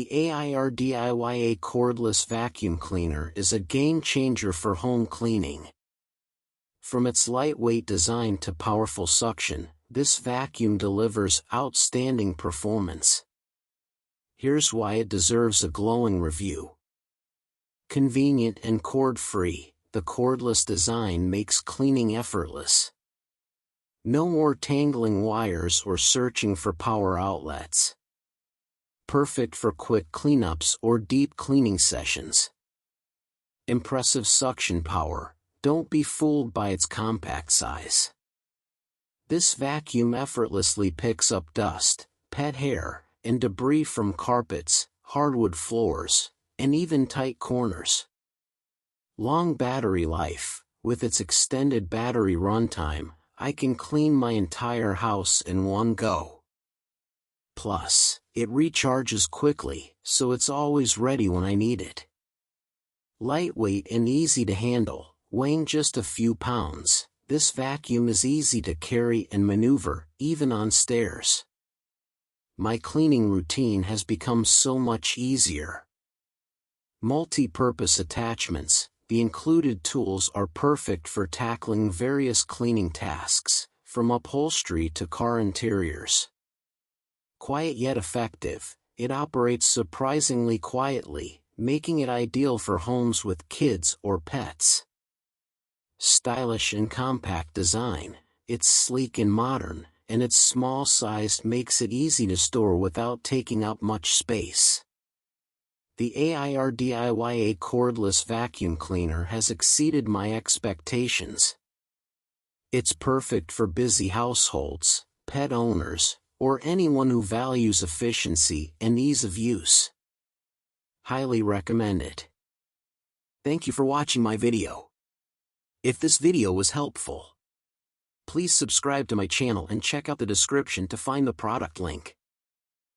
The AIRDIYA Cordless Vacuum Cleaner is a game-changer for home cleaning. From its lightweight design to powerful suction, this vacuum delivers outstanding performance. Here's why it deserves a glowing review. Convenient and cord-free, the cordless design makes cleaning effortless. No more tangling wires or searching for power outlets. Perfect for quick cleanups or deep cleaning sessions. Impressive suction power, don't be fooled by its compact size. This vacuum effortlessly picks up dust, pet hair, and debris from carpets, hardwood floors, and even tight corners. Long battery life, with its extended battery runtime, I can clean my entire house in one go. Plus, it recharges quickly, so it's always ready when I need it. Lightweight and easy to handle, weighing just a few pounds, this vacuum is easy to carry and maneuver, even on stairs. My cleaning routine has become so much easier. Multi-purpose attachments, the included tools are perfect for tackling various cleaning tasks, from upholstery to car interiors. Quiet yet effective, it operates surprisingly quietly, making it ideal for homes with kids or pets. Stylish and compact design, it's sleek and modern, and its small size makes it easy to store without taking up much space. The AIRDIYA Cordless Vacuum Cleaner has exceeded my expectations. It's perfect for busy households, pet owners, or anyone who values efficiency and ease of use. Highly recommend it. Thank you for watching my video. If this video was helpful, please subscribe to my channel and check out the description to find the product link.